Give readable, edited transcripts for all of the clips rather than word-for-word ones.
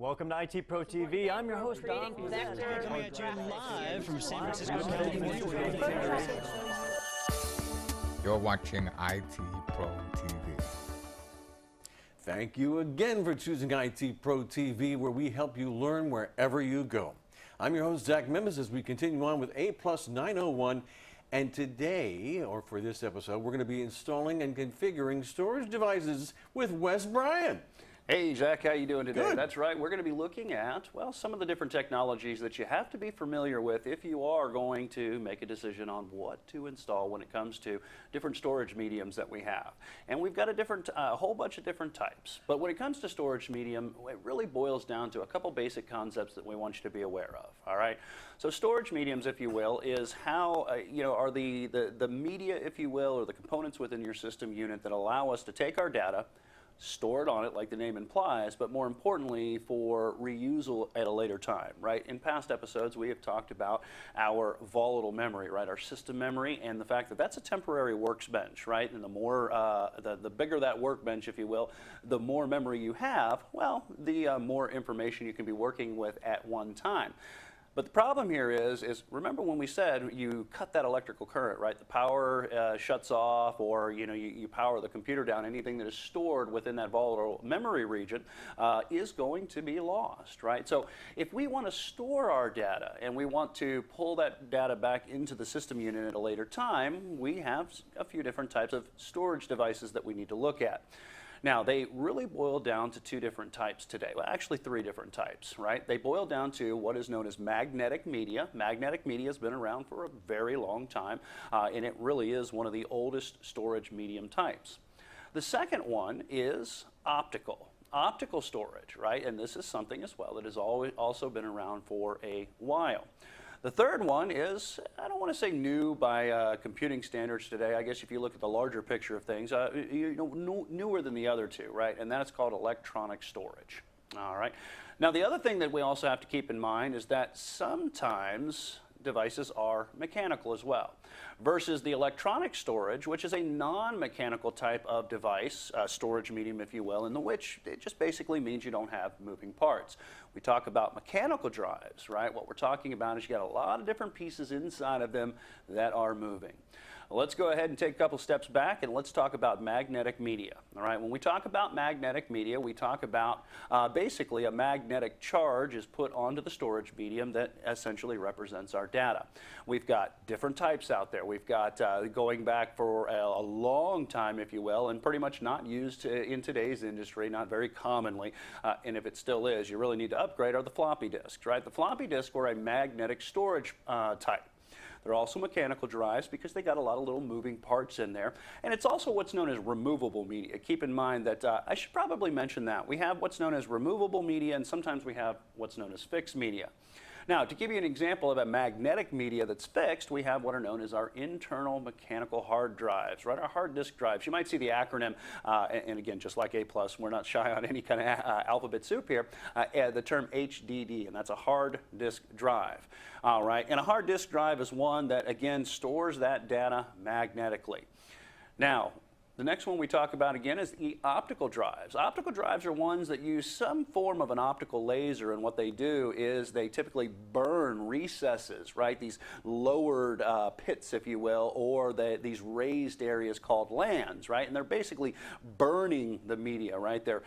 Welcome to IT Pro TV. I'm your host, Don. Coming at you live from San Francisco, California. You're watching IT Pro TV. Thank you again for choosing IT Pro TV, where we help you learn wherever you go. I'm your host, Zach Mimbus, as we continue on with A+ 901. And today, or for this episode, we're going to be installing and configuring storage devices with Wes Bryan. Hey, Zach, how you doing today? Good. That's right. We're going to be looking at, well, some of the different technologies that you have to be familiar with if you are going to make a decision on what to install when it comes to different storage mediums that we have. And we've got a whole bunch of different types. But when it comes to storage medium, it really boils down to a couple basic concepts that we want you to be aware of. All right. So storage mediums, if you will, is how are the media, if you will, or the components within your system unit that allow us to take our data, store it on it like the name implies, but more importantly for reusal at a later time, right? In past episodes we have talked about our volatile memory, right? Our system memory, and the fact that that's a temporary workbench, right? And the more, the bigger that workbench, if you will, the more memory you have, well, the more information you can be working with at one time. But the problem here is remember when we said you cut that electrical current, right? The power shuts off, or you power the computer down. Anything that is stored within that volatile memory region is going to be lost, right? So if we want to store our data and we want to pull that data back into the system unit at a later time, we have a few different types of storage devices that we need to look at. Now, they really boil down to two different types today. Well, actually three different types, right? They boil down to what is known as magnetic media. Magnetic media has been around for a very long time, and it really is one of the oldest storage medium types. The second one is optical. Optical storage, right? And this is something as well that has also been around for a while. The third one is, I don't want to say new by computing standards today. I guess if you look at the larger picture of things, newer than the other two, right? And that's called electronic storage. All right. Now, the other thing that we also have to keep in mind is that sometimes devices are mechanical as well, versus the electronic storage, which is a non-mechanical type of device, storage medium, if you will, in which it just basically means you don't have moving parts. We talk about mechanical drives, right? What we're talking about is you got a lot of different pieces inside of them that are moving. Let's go ahead and take a couple steps back and let's talk about magnetic media. All right, when we talk about magnetic media, we talk about basically a magnetic charge is put onto the storage medium that essentially represents our data. We've got different types out there. We've got going back for a long time, if you will, and pretty much not used in today's industry, not very commonly, and if it still is, you really need to upgrade, are the floppy disks, right? The floppy disks were a magnetic storage type. They're also mechanical drives because they got a lot of little moving parts in there. And it's also what's known as removable media. Keep in mind that I should probably mention that. We have what's known as removable media, and sometimes we have what's known as fixed media. Now, to give you an example of a magnetic media that's fixed, we have what are known as our internal mechanical hard drives, right? Our hard disk drives. You might see the acronym, and again, just like A+, we're not shy on any kind of alphabet soup here, the term HDD, and that's a hard disk drive. All right, and a hard disk drive is one that, again, stores that data magnetically. Now, the next one we talk about again is the optical drives. Optical drives are ones that use some form of an optical laser, and what they do is they typically burn recesses, right? These lowered pits, if you will, or these raised areas called lands, right? And they're basically burning the media, right? They're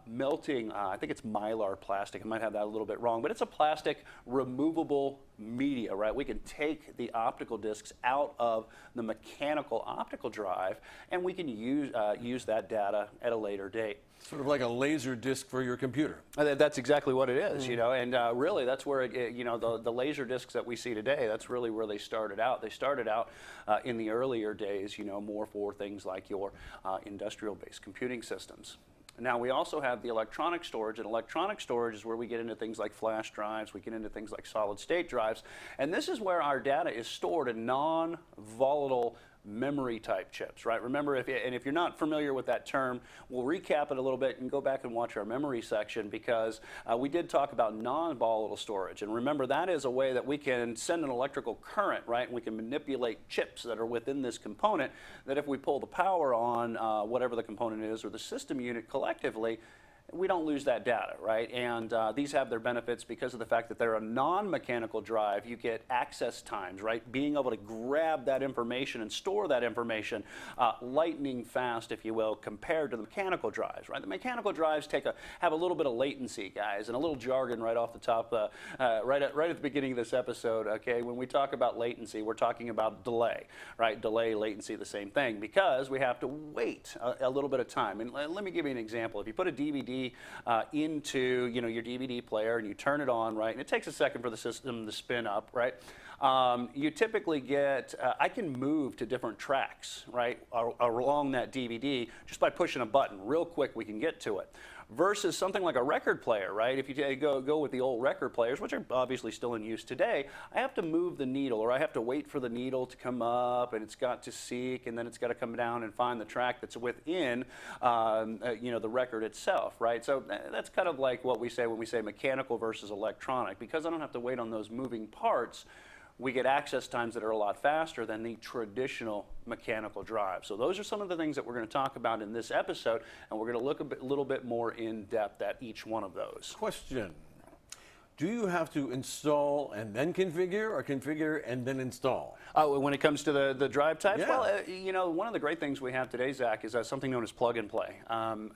melting, I think it's mylar plastic. I might have that a little bit wrong, but it's a plastic removable media, right? We can take the optical discs out of the mechanical optical drive, and we can use that data at a later date. Sort of like a laser disc for your computer. That's exactly what it is, and really that's where the laser discs that we see today, that's really where they started out. They started out in the earlier days, more for things like your industrial-based computing systems. Now, we also have the electronic storage, and electronic storage is where we get into things like flash drives, we get into things like solid-state drives, and this is where our data is stored in non-volatile memory type chips, right? Remember, if you're not familiar with that term, we'll recap it a little bit and go back and watch our memory section, because we did talk about non-volatile storage. And remember, that is a way that we can send an electrical current, right? And we can manipulate chips that are within this component, that if we pull the power on whatever the component is or the system unit collectively, we don't lose that data, right? And these have their benefits because of the fact that they're a non-mechanical drive. You get access times, right? Being able to grab that information and store that information lightning fast, if you will, compared to the mechanical drives, right? The mechanical drives have a little bit of latency, guys, and a little jargon right off the top, right at the beginning of this episode, okay? When we talk about latency, we're talking about delay, right? Delay, latency, the same thing, because we have to wait a little bit of time. And let me give you an example. If you put a DVD into, you know, your DVD player and you turn it on, right, and it takes a second for the system to spin up, right? You typically get, I can move to different tracks, right, along that DVD just by pushing a button. Real quick, we can get to it. Versus something like a record player, right? If you go with the old record players, which are obviously still in use today, I have to move the needle, or I have to wait for the needle to come up, and it's got to seek, and then it's got to come down and find the track that's within, you know, the record itself, right? So that's kind of like what we say when we say mechanical versus electronic. Because I don't have to wait on those moving parts, we get access times that are a lot faster than the traditional mechanical drive. So those are some of the things that we're going to talk about in this episode, and we're going to look a little bit more in depth at each one of those. Question. Do you have to install and then configure, or configure and then install? When it comes to the drive types? Yeah. Well, you know, one of the great things we have today, Zach, is something known as plug and play.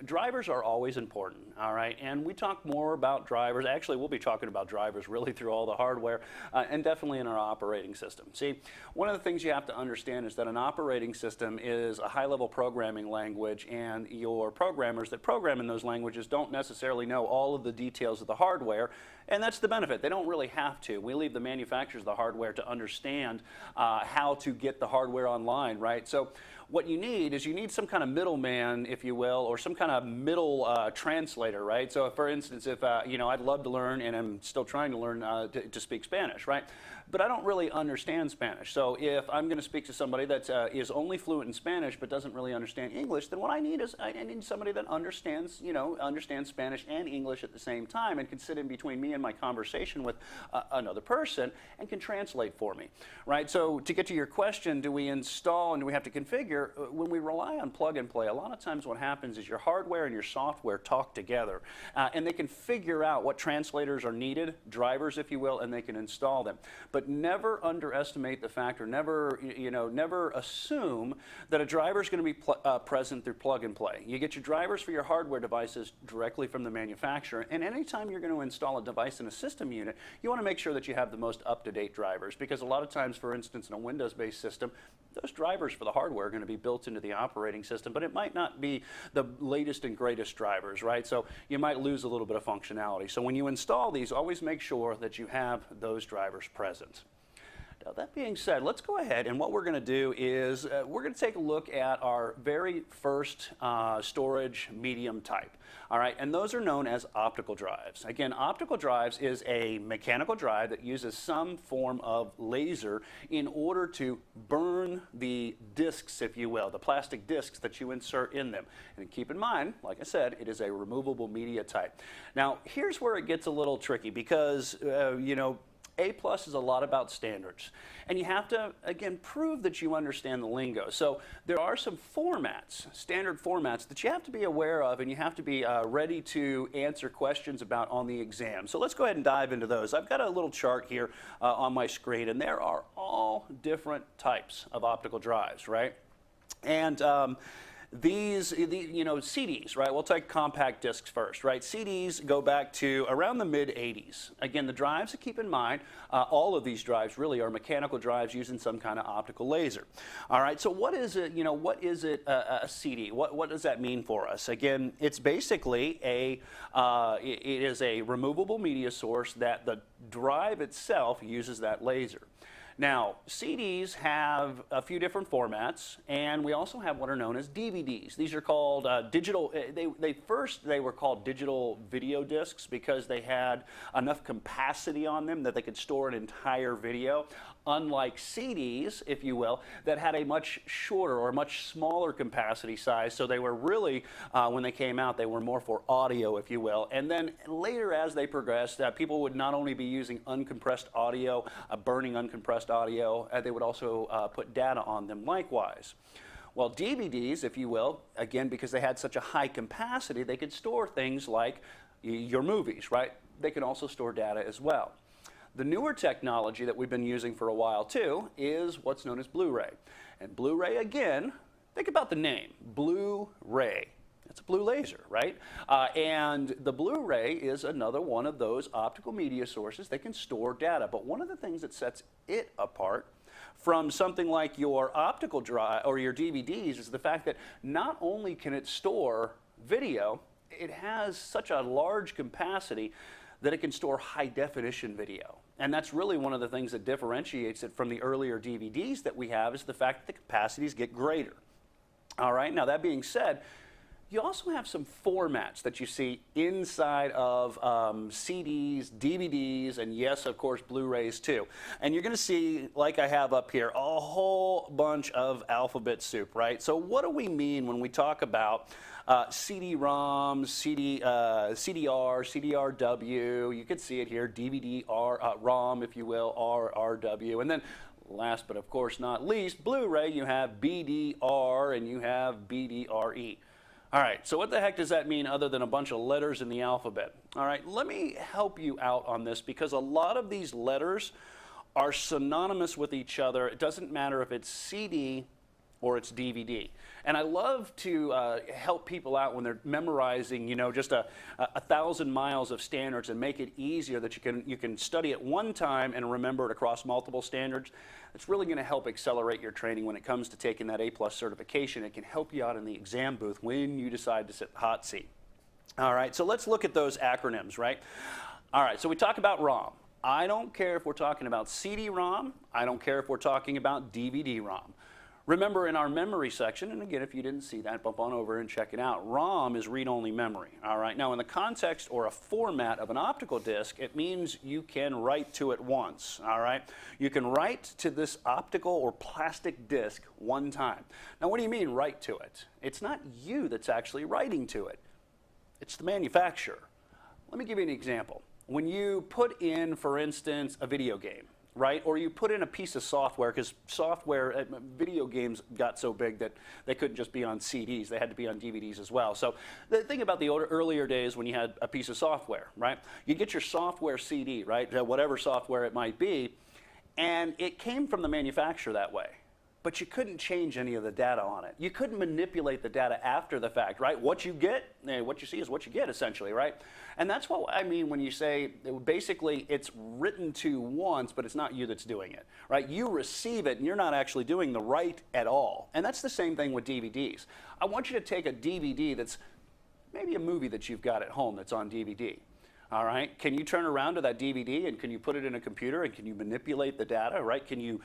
Drivers are always important, all right? And we talk more about drivers. Actually, we'll be talking about drivers really through all the hardware and definitely in our operating system. See, one of the things you have to understand is that an operating system is a high-level programming language, and your programmers that program in those languages don't necessarily know all of the details of the hardware. And that's the benefit. They don't really have to. We leave the manufacturers of the hardware to understand how to get the hardware online, right? So what you need is some kind of middleman, if you will, or some kind of middle translator, right? So, for instance, if, you know, I'd love to learn, and I'm still trying to learn to speak Spanish, right? But I don't really understand Spanish. So if I'm going to speak to somebody that is only fluent in Spanish but doesn't really understand English, then what I need is I need somebody that understands, you know, understands Spanish and English at the same time and can sit in between me and my conversation with another person and can translate for me, right? So to get to your question, do we install and do we have to configure? When we rely on plug and play, a lot of times what happens is your hardware and your software talk together, and they can figure out what translators are needed, drivers, if you will, and they can install them. But never underestimate the fact, or never, you know, never assume that a driver is going to be present through plug and play. You get your drivers for your hardware devices directly from the manufacturer, and anytime you're going to install a device in a system unit, you want to make sure that you have the most up-to-date drivers, because a lot of times, for instance, in a Windows-based system, those drivers for the hardware are going to be built into the operating system, but it might not be the latest and greatest drivers, right? So you might lose a little bit of functionality. So when you install these, always make sure that you have those drivers present. Now, that being said, let's go ahead, and what we're going to do is we're going to take a look at our very first storage medium type. All right, and those are known as optical drives. Again, optical drives is a mechanical drive that uses some form of laser in order to burn the discs, if you will, the plastic discs that you insert in them. And keep in mind, like I said, it is a removable media type. Now, here's where it gets a little tricky because, you know, A+ is a lot about standards. And you have to, again, prove that you understand the lingo. So there are some formats, standard formats, that you have to be aware of and you have to be ready to answer questions about on the exam. So let's go ahead and dive into those. I've got a little chart here on my screen, and there are all different types of optical drives, right? And these, you know, CDs, right? We'll take compact discs first, right? CDs go back to around the mid-'80s. Again, the drives to keep in mind, all of these drives really are mechanical drives using some kind of optical laser. All right, so what is it, you know, what is it, a CD? What does that mean for us? Again, it's basically it is a removable media source that the drive itself uses that laser. Now, CDs have a few different formats, and we also have what are known as DVDs. These are called digital, they were called digital video discs because they had enough capacity on them that they could store an entire video, unlike CDs, if you will, that had a much shorter or much smaller capacity size. So they were really, when they came out, they were more for audio, if you will. And then later as they progressed, people would not only be using uncompressed audio, burning uncompressed audio, they would also put data on them likewise. Well, DVDs, if you will, again, because they had such a high capacity, they could store things like your movies, right? They can also store data as well. The newer technology that we've been using for a while too is what's known as Blu-ray. And Blu-ray, again, think about the name, Blu-ray. It's a blue laser, right? And the Blu-ray is another one of those optical media sources that can store data. But one of the things that sets it apart from something like your optical drive or your DVDs is the fact that not only can it store video, it has such a large capacity that it can store high definition video. And that's really one of the things that differentiates it from the earlier DVDs that we have is the fact that the capacities get greater. All right, now that being said, you also have some formats that you see inside of CDs, DVDs, and yes, of course, Blu-rays too. And you're going to see, like I have up here, a whole bunch of alphabet soup, right? So what do we mean when we talk about CD-ROM, CDR, CDRW? You can see it here, DVD-ROM, if you will, RRW, and then last but of course not least, Blu-ray, you have BDR and you have BDRE. All right, so what the heck does that mean other than a bunch of letters in the alphabet? All right, let me help you out on this because a lot of these letters are synonymous with each other. It doesn't matter if it's CD or it's DVD. And I love to help people out when they're memorizing, you know, just a 1,000 miles of standards and make it easier that you can study it one time and remember it across multiple standards. It's really going to help accelerate your training when it comes to taking that A+ certification. It can help you out in the exam booth when you decide to sit the hot seat. All right, so let's look at those acronyms, right? All right, so we talk about ROM. I don't care if we're talking about CD-ROM. I don't care if we're talking about DVD-ROM. Remember in our memory section, and again, if you didn't see that, bump on over and check it out. ROM is read-only memory, all right? Now, in the context or a format of an optical disc, it means you can write to it once, all right? You can write to this optical or plastic disc one time. Now, what do you mean write to it? It's not you that's actually writing to it. It's the manufacturer. Let me give you an example. When you put in, for instance, a video game, right? Or you put in a piece of software, because software, video games got so big that they couldn't just be on CDs, they had to be on DVDs as well. So the thing about the earlier days when you had a piece of software, right? You get your software CD, right? Whatever software it might be, and it came from the manufacturer that way. But you couldn't change any of the data on it. You couldn't manipulate the data after the fact, right? What you get, what you see is what you get, essentially, right? And that's what I mean when you say, basically, it's written to once, but it's not you that's doing it, right? You receive it, and you're not actually doing the write at all. And that's the same thing with DVDs. I want you to take a DVD that's maybe a movie that you've got at home that's on DVD. All right, can you turn around to that DVD and can you put it in a computer and can you manipulate the data, right? Can you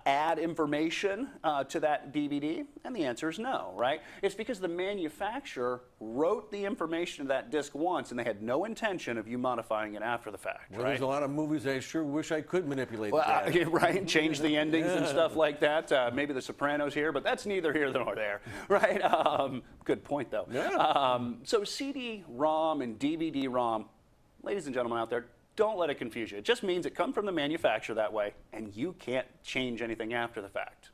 add information to that DVD? And the answer is no, right? It's because the manufacturer wrote the information to that disc once and they had no intention of you modifying it after the fact, well, right? There's a lot of movies I sure wish I could manipulate the data. Right, change the endings and stuff like that. Maybe The Sopranos here, but that's neither here nor there, right? Good point, though. Yeah. So CD-ROM and DVD-ROM, ladies and gentlemen out there, don't let it confuse you. It just means it comes from the manufacturer that way, and you can't change anything after the fact.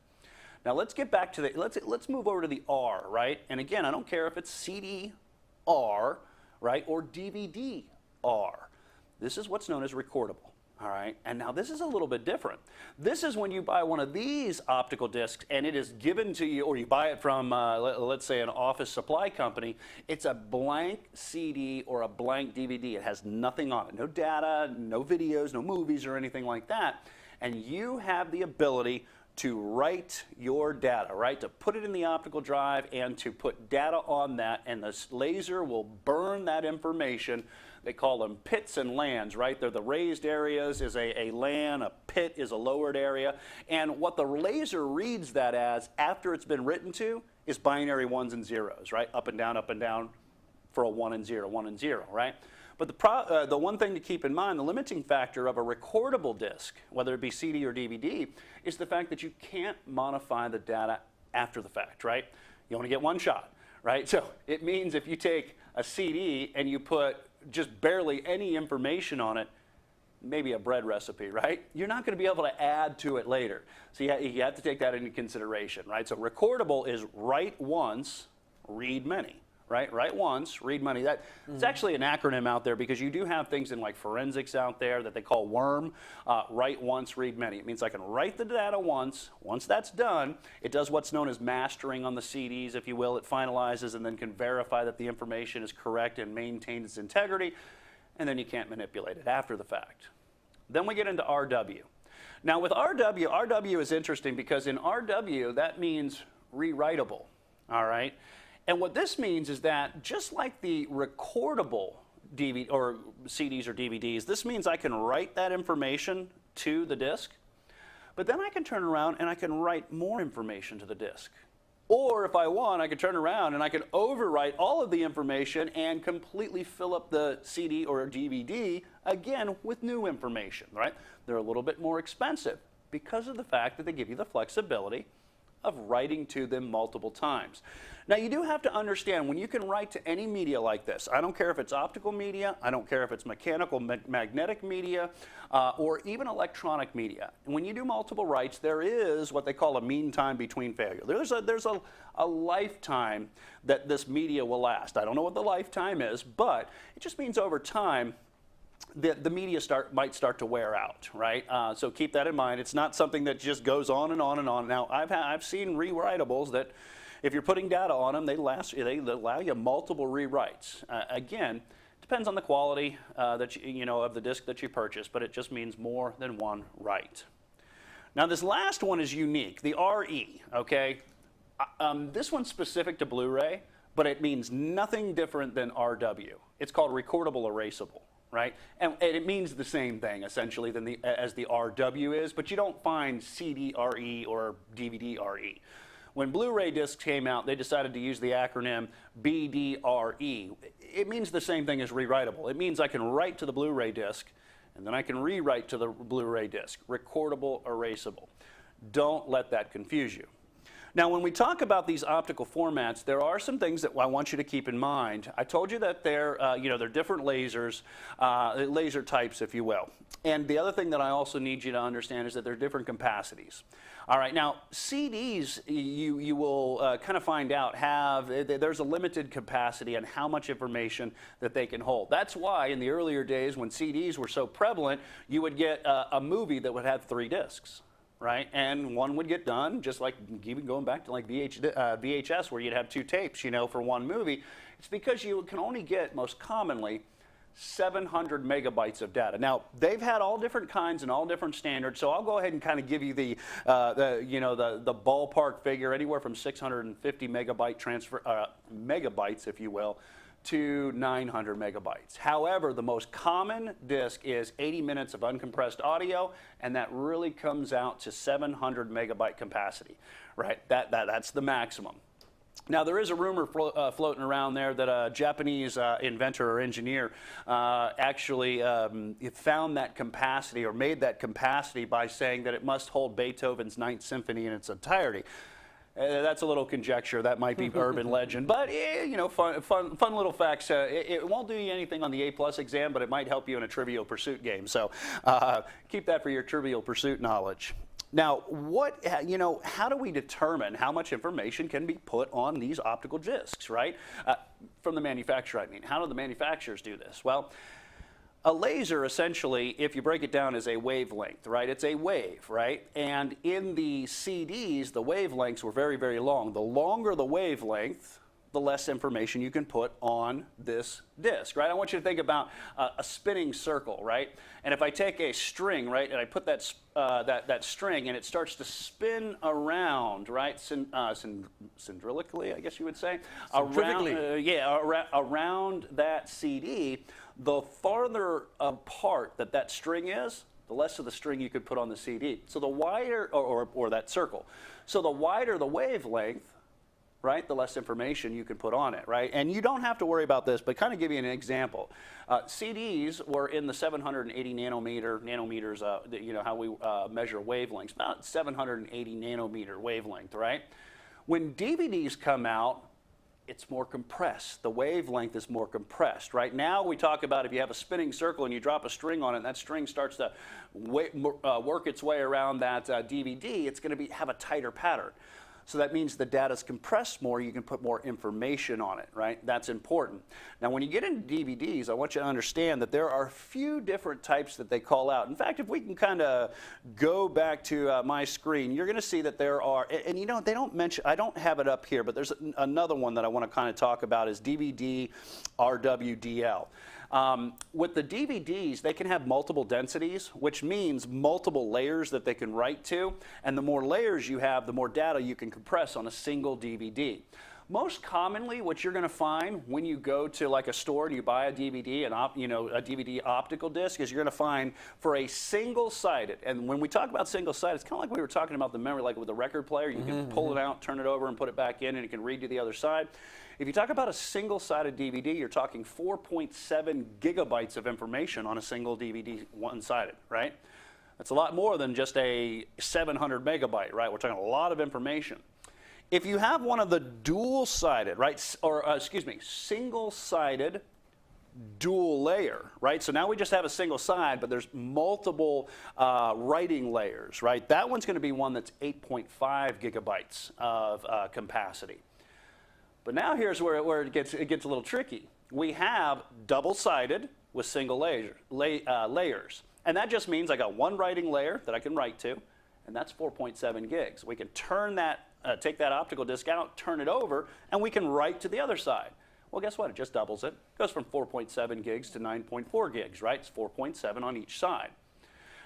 Now let's get back to the, let's move over to the R, right? And again, I don't care if it's CD-R, right, or DVD-R. This is what's known as recordable. All right, and now this is a little bit different. This is when you buy one of these optical discs and it is given to you, or you buy it from, let's say, an office supply company. It's a blank CD or a blank DVD. It has nothing on it, no data, no videos, no movies or anything like that. And you have the ability to write your data, right? To put it in the optical drive and to put data on that, and the laser will burn that information. They call them pits and lands, right? They're the raised areas is a land, a pit is a lowered area. And what the laser reads that as after it's been written to is binary ones and zeros, right? Up and down for a 1 and 0, 1 and 0, right? But the one thing to keep in mind, the limiting factor of a recordable disc, whether it be CD or DVD, is the fact that you can't modify the data after the fact, right? You only get one shot, right? So it means if you take a CD and you put just barely any information on it, maybe a bread recipe, right? You're not going to be able to add to it later. So you have to take that into consideration, right? So recordable is write once, read many. Right? Write once, read many. It's actually an acronym out there because you do have things in like forensics out there that they call WORM, write once, read many. It means I can write the data once. Once that's done, it does what's known as mastering on the CDs, if you will. It finalizes and then can verify that the information is correct and maintains its integrity, and then you can't manipulate it after the fact. Then we get into RW. Now with RW is interesting because in RW, that means rewritable, all right? And what this means is that just like the recordable DVD or CDs or DVDs, this means I can write that information to the disk, but then I can turn around and I can write more information to the disk. Or if I want, I can turn around and I can overwrite all of the information and completely fill up the CD or DVD again with new information, right? They're a little bit more expensive because of the fact that they give you the flexibility of writing to them multiple times. Now you do have to understand when you can write to any media like this, I don't care if it's optical media, I don't care if it's mechanical, magnetic media, or even electronic media. And when you do multiple writes, there is what they call a mean time between failure. There's a lifetime that this media will last. I don't know what the lifetime is, but it just means over time the media might start to wear out, right? So keep that in mind. It's not something that just goes on and on and on. Now, I've seen rewritables that if you're putting data on them, they allow you multiple rewrites. Again, depends on the quality of the disk that you purchase, but it just means more than one write. Now, this last one is unique, the RE, okay? This one's specific to Blu-ray, but it means nothing different than RW. It's called recordable erasable. Right? And it means the same thing, essentially, as the RW is, but you don't find CD-RE or DVD-RE. When Blu-ray discs came out, they decided to use the acronym BDRE. It means the same thing as rewritable. It means I can write to the Blu-ray disc, and then I can rewrite to the Blu-ray disc. Recordable, erasable. Don't let that confuse you. Now, when we talk about these optical formats, there are some things that I want you to keep in mind. I told you that they're different lasers, laser types, if you will. And the other thing that I also need you to understand is that they're different capacities. All right, now CDs, you will kind of find out there's a limited capacity on how much information that they can hold. That's why in the earlier days when CDs were so prevalent, you would get a movie that would have 3 discs. Right, and one would get done, just like even going back to like VHS, where you'd have 2 tapes, for one movie. It's because you can only get, most commonly, 700 megabytes of data. Now, they've had all different kinds and all different standards, so I'll go ahead and kind of give you the ballpark figure, anywhere from 650 megabytes, if you will, to 900 megabytes. However, the most common disk is 80 minutes of uncompressed audio, and that really comes out to 700 megabyte capacity, right? That's the maximum. Now, there is a rumor floating around there that a Japanese inventor or engineer actually found that capacity or made that capacity by saying that it must hold Beethoven's Ninth Symphony in its entirety. That's a little conjecture. That might be urban legend, but fun little facts. It won't do you anything on the A+ exam, but it might help you in a Trivial Pursuit game. So keep that for your Trivial Pursuit knowledge. Now, how do we determine how much information can be put on these optical discs, right? From the manufacturer, I mean. How do the manufacturers do this? Well, a laser, essentially, if you break it down, is a wavelength, right? It's a wave, right? And in the CDs, the wavelengths were very, very long. The longer the wavelength, the less information you can put on this disc, right? I want you to think about a spinning circle, right? And if I take a string, right, and I put that string and it starts to spin around, right, cylindrically, I guess you would say, around that CD, the farther apart that string is, the less of the string you could put on the CD. So the wider, or that circle. So the wider the wavelength, right, the less information you can put on it, right? And you don't have to worry about this, but kind of give you an example. CDs were in the 780 nanometers, how we measure wavelengths, about 780 nanometer wavelength, right? When DVDs come out, it's more compressed. The wavelength is more compressed. Right now we talk about if you have a spinning circle and you drop a string on it and that string starts to work its way around that DVD, it's going to have a tighter pattern. So that means the data is compressed more, you can put more information on it, right? That's important. Now when you get into DVDs, I want you to understand that there are a few different types that they call out. In fact, if we can kind of go back to my screen, you're going to see that there are, and you know, they don't mention, I don't have it up here, but there's another one that I want to kind of talk about is DVD RWDL. With the DVDs, they can have multiple densities, which means multiple layers that they can write to. And the more layers you have, the more data you can compress on a single DVD. Most commonly, what you're going to find when you go to like a store and you buy a DVD, a DVD optical disc, is you're going to find for a single-sided, and when we talk about single-sided, it's kind of like we were talking about the memory, like with the record player. You can pull it out, turn it over, and put it back in, and it can read to the other side. If you talk about a single-sided DVD, you're talking 4.7 gigabytes of information on a single DVD, one-sided, right? That's a lot more than just a 700 megabyte, right? We're talking a lot of information. If you have one of the dual-sided, right, or excuse me, single-sided dual layer, right? So now we just have a single side, but there's multiple writing layers, right? That one's going to be one that's 8.5 gigabytes of capacity. But now here's where it gets a little tricky. We have double-sided with single layers. And that just means I got one writing layer that I can write to, and that's 4.7 gigs. We can turn that, take that optical disc out, turn it over, and we can write to the other side. Well, guess what? It just doubles it. It goes from 4.7 gigs to 9.4 gigs, right? It's 4.7 on each side.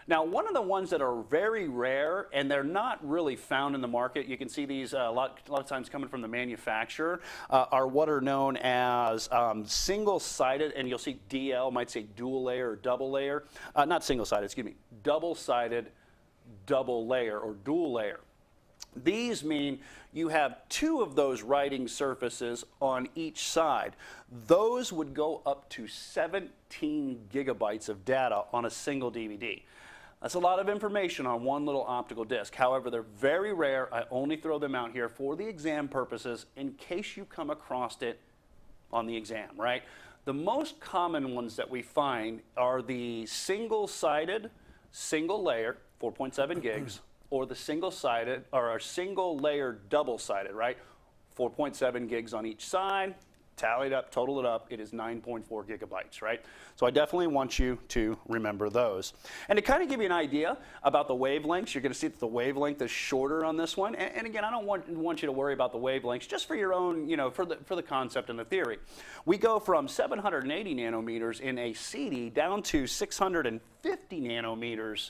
Now, one of the ones that are very rare, and they're not really found in the market, you can see these a lot of times coming from the manufacturer, are what are known as single-sided, and you'll see DL, might say dual layer or double layer. Not single-sided, excuse me, double-sided, double layer or dual layer. These mean you have two of those writing surfaces on each side. Those would go up to 17 gigabytes of data on a single DVD. That's a lot of information on one little optical disc. However, they're very rare. I only throw them out here for the exam purposes in case you come across it on the exam, right? The most common ones that we find are the single-sided, single layer, 4.7 gigs, or the single-sided, or a single-layer double-sided, right? 4.7 gigs on each side. Tally it up, total it up, it is 9.4 gigabytes, right? So I definitely want you to remember those. And to kind of give you an idea about the wavelengths, you're going to see that the wavelength is shorter on this one. And again, I don't want you to worry about the wavelengths, just for your own, for the concept and the theory. We go from 780 nanometers in a CD down to 650 nanometers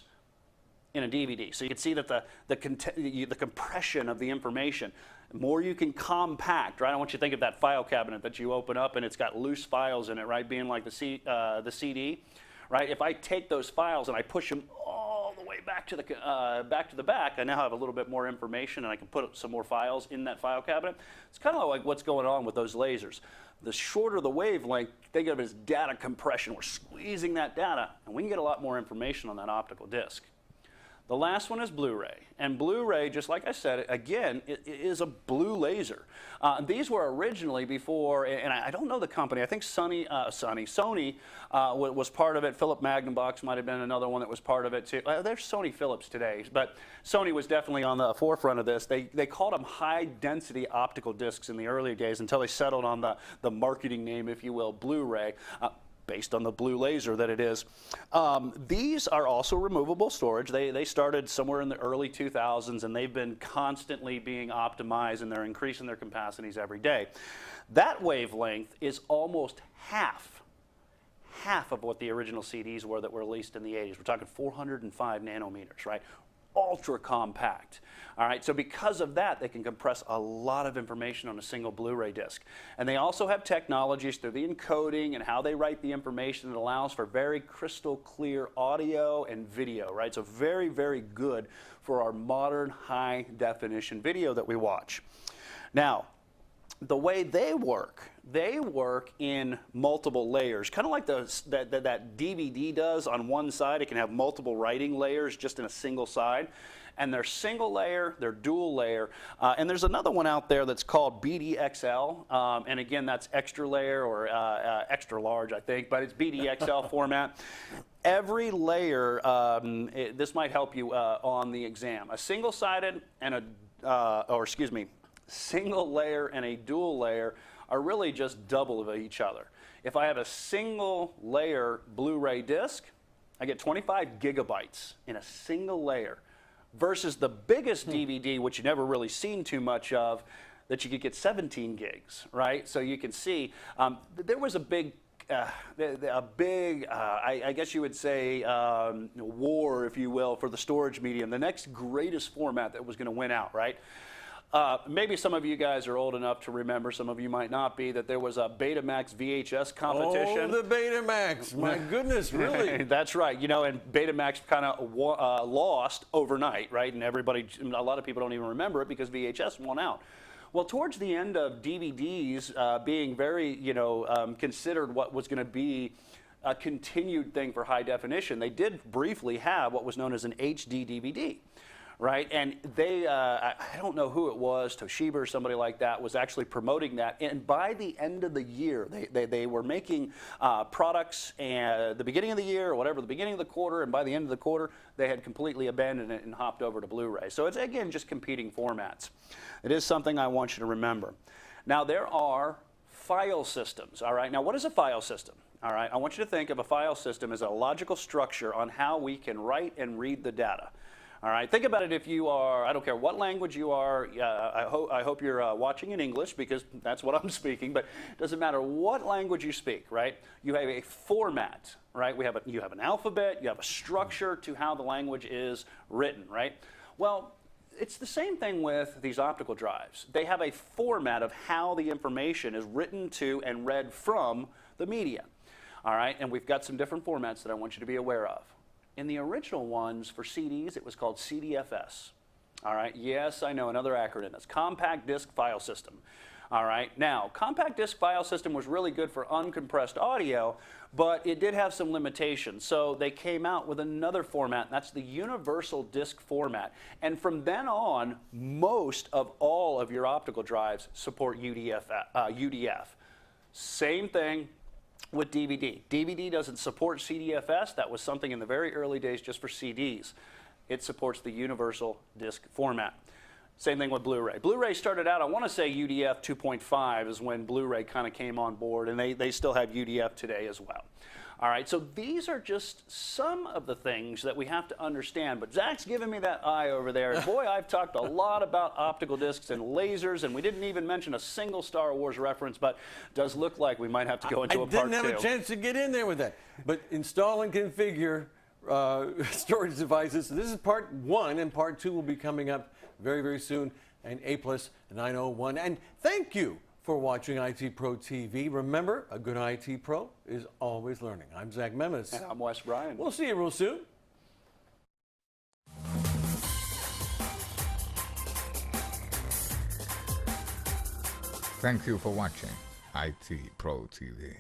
in a DVD. So you can see that the compression of the information, the more you can compact, right? I want you to think of that file cabinet that you open up and it's got loose files in it, right? Being like the CD, right? If I take those files and I push them all the way back to the back, I now have a little bit more information and I can put some more files in that file cabinet. It's kind of like what's going on with those lasers. The shorter the wavelength, think of it as data compression. We're squeezing that data and we can get a lot more information on that optical disc. The last one is Blu-ray. And Blu-ray, just like I said, again, it is a blue laser. These were originally before, and I don't know the company, I think Sony was part of it. Philip Magnumbox might have been another one that was part of it too. There's Sony Philips today, but Sony was definitely on the forefront of this. They called them high-density optical discs in the early days until they settled on the marketing name, if you will, Blu-ray. Based on the blue laser that it is. These are also removable storage. They started somewhere in the early 2000s and they've been constantly being optimized and they're increasing their capacities every day. That wavelength is almost half of what the original CDs were that were released in the 80s. We're talking 405 nanometers, right? Ultra compact. All right, so because of that, they can compress a lot of information on a single Blu-ray disc. And they also have technologies through the encoding and how they write the information that allows for very crystal clear audio and video, right? So very, very good for our modern high definition video that we watch. Now, the way they work in multiple layers, kind of like that DVD does on one side. It can have multiple writing layers just in a single side. And they're single layer, they're dual layer. And there's another one out there that's called BDXL. And again, that's extra layer or extra large, I think, but it's BDXL format. Every layer, this might help you on the exam. A single-sided and single layer and a dual layer are really just double of each other. If I have a single layer Blu-ray disc, I get 25 gigabytes in a single layer versus the biggest DVD, which you never really seen too much of, that you could get 17 gigs, right? So you can see there was a big I guess you would say, war, if you will, for the storage medium, the next greatest format that was going to win out, right? Maybe some of you guys are old enough to remember, some of you might not be, that there was a Betamax VHS competition. Oh, the Betamax. My goodness, really? That's right. You know, and Betamax kind of lost overnight, right? And a lot of people don't even remember it because VHS won out. Well, towards the end of DVDs being very, considered what was going to be a continued thing for high definition, they did briefly have what was known as an HD DVD. Right, and they, I don't know who it was, Toshiba or somebody like that, was actually promoting that. And by the end of the year, they were making products at the beginning of the year or whatever, the beginning of the quarter, and by the end of the quarter, they had completely abandoned it and hopped over to Blu-ray. So it's, again, just competing formats. It is something I want you to remember. Now, there are file systems, all right? Now, what is a file system? All right, I want you to think of a file system as a logical structure on how we can write and read the data. All right, think about it if you are, I don't care what language you are, I hope you're watching in English because that's what I'm speaking, but it doesn't matter what language you speak, right? You have a format, right? You have an alphabet, you have a structure to how the language is written, right? Well, it's the same thing with these optical drives. They have a format of how the information is written to and read from the media, all right? And we've got some different formats that I want you to be aware of. In the original ones for CDs, it was called CDFS. All right, yes, I know, another acronym. That's Compact Disc File System. All right, now, Compact Disc File System was really good for uncompressed audio, but it did have some limitations. So they came out with another format, and that's the Universal Disc format. And from then on, most of all of your optical drives support UDF. Same thing with DVD. DVD doesn't support CDFS. That was something in the very early days just for CDs. It supports the universal disc format. Same thing with Blu-ray. Blu-ray started out, I want to say UDF 2.5 is when Blu-ray kind of came on board, and they still have UDF today as well. All right, so these are just some of the things that we have to understand. But Zach's giving me that eye over there. And boy, I've talked a lot about optical discs and lasers, and we didn't even mention a single Star Wars reference, but it does look like we might have to go into a part two. I didn't have a chance to get in there with that. But install and configure storage devices. So this is part one, and part two will be coming up very, very soon. And A+ 901. And thank you for watching IT Pro TV. Remember, a good IT Pro is always learning. I'm Zach Memes. And I'm Wes Bryan. We'll see you real soon. Thank you for watching IT Pro TV.